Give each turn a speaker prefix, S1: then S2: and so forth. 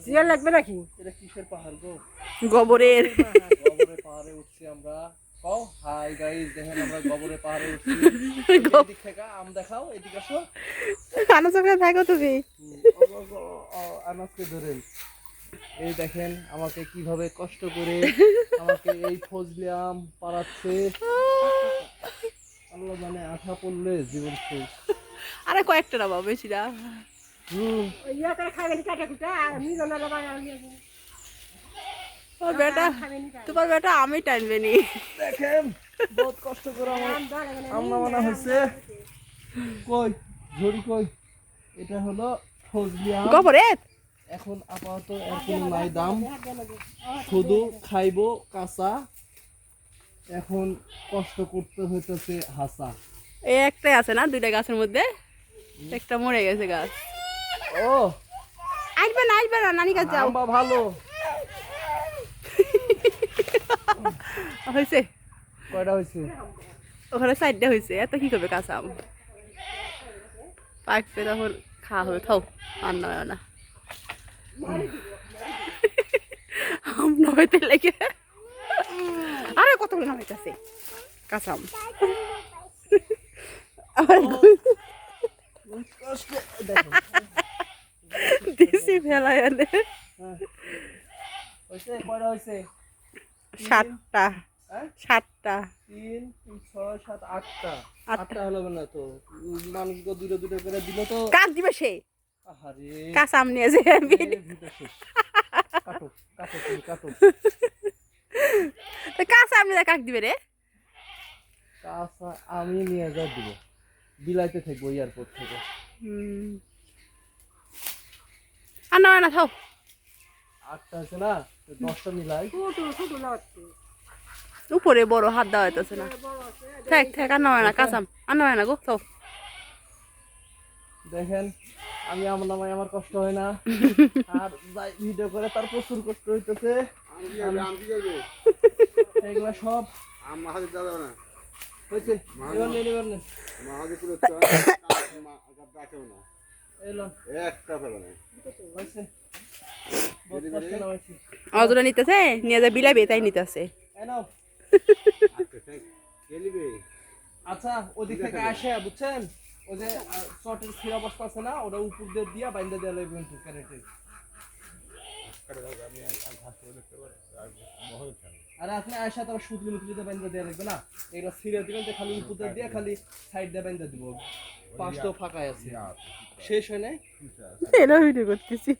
S1: সিয়ার লাগবে নাকি?
S2: এটা কিসের পাহাড় গো?
S3: গোবরের।
S2: গোবরের পাহাড়ে উঠছি আমরা। কও হাই গাইস, দেখেন আমরা গোবরের পাহাড়ে উঠছি। এদিক থেকে আম দেখাও, এদিকে আসো।
S3: কানো চোখে থাকো তুমি।
S2: আমাকে ধরেন, এই দেখেন আমাকে কিভাবে কষ্ট করে আমাকে এই ফজলি আম পাড়াচ্ছে। আল্লাহ জানে আঠা পড়লে জীবন শেষ।
S3: আরে কয়েকটা না বাবা, বেশি না।
S1: ইয়া করে খাবেন কাটা কুটা আর নিজন আর বাঙাল নিয়ে
S3: তোমার বেটা, তোমার বেটা আমি টানবে নি।
S2: দেখেন বহুত কষ্ট করে আমার আম নামানো হয়েছে। কই ঝড়ি কই? এটা হলো ফজলি আম।
S3: গোবরের।
S2: এখন আপাতত এর কোনো নাই দাম, শুধু খাইবো কাঁচা। এখন কষ্ট করতে হইতেছে হাসা।
S3: এই একটাই আছে না, দুইটা গাছের মধ্যে একটা মরে গেছে গাছ।
S2: ও
S3: আসবে না, আসবে না, নানি কাছে যাও।
S2: আম্বা ভালো
S3: হয়েছে,
S2: কয়টা হয়েছে?
S3: ওখানে সাইডটা হয়েছে, এত কি করবে কাঁচা আম? পাকবে তখন খাওয়া হবে। থাও আর নয় না, আম নয়তে লেগে। আরে কতগুলো নামাইতেছে কাঁচা আম। আবার দিছি ফেলায় আনে।
S2: হয়েছে কয়টা হয়েছে?
S3: 7টা,
S2: হ্যাঁ
S3: 7টা।
S2: 3 6 7 8টা।
S3: 8টা
S2: 8টা হলো না তো, মানুষকে দুটো দুটো করে দিল তো।
S3: কাজ দিবে সে,
S2: আহারে
S3: কাঁচা আম নিয়ে যে
S2: ভিতর শেষ। কাটো কাটো তুমি কাটো।
S3: কাঁচা আম নিয়ে কাক দিবে রে?
S2: কাঁচা আমি নিয়ে যা দিব, বিলাইতে থাকবো এয়ারপোর্ট থেকে।
S3: আর নয় না, থাও।
S2: 8টা আছে না, 10টা মিলাই।
S1: ছোট লাগছে
S3: উপরে বড় হাত দেওয়া হইতেছে না। থাক থাক, আর নয় না কাঁচা আম, আর নয় না গো, থাও।
S2: দেখেন আমি আমার নামায় আমার কষ্ট হয় না, আর যাই ভিডিও করে তার প্রচুর কষ্ট হইতেছে। এগুলা সব হয়েছে। এবার নেন, এবার নেন। এলাম হয়েছে। বহুত কষ্ট নামাইছি।
S3: অজরা নিতেছে, নিয়ে যা বিলাবে তাই নিতেছে।
S2: এই নাও। আচ্ছা ওদিক থেকে আসে বুঝছেন, ওই যে শর্টের স্থির অবস্থা আছে না, ওটা উপর দিয়ে দিয়া বাইন্দা দেওয়া লাগবে কিন্তু ক্যারেটে। আরে আপনি আয়সা তারা সুতলি মুতলিতে বাইন্দা দেওয়া লাগবে না, এগুলো ছিঁড়ে দিবেন যে খালি উপর দিয়ে খালি সাইড দিয়ে বাইন্দা দিব। পাঁচটাও ফাঁকাই আছে, শেষ হয় নাই।
S3: এরা ভিডিও করতেছি।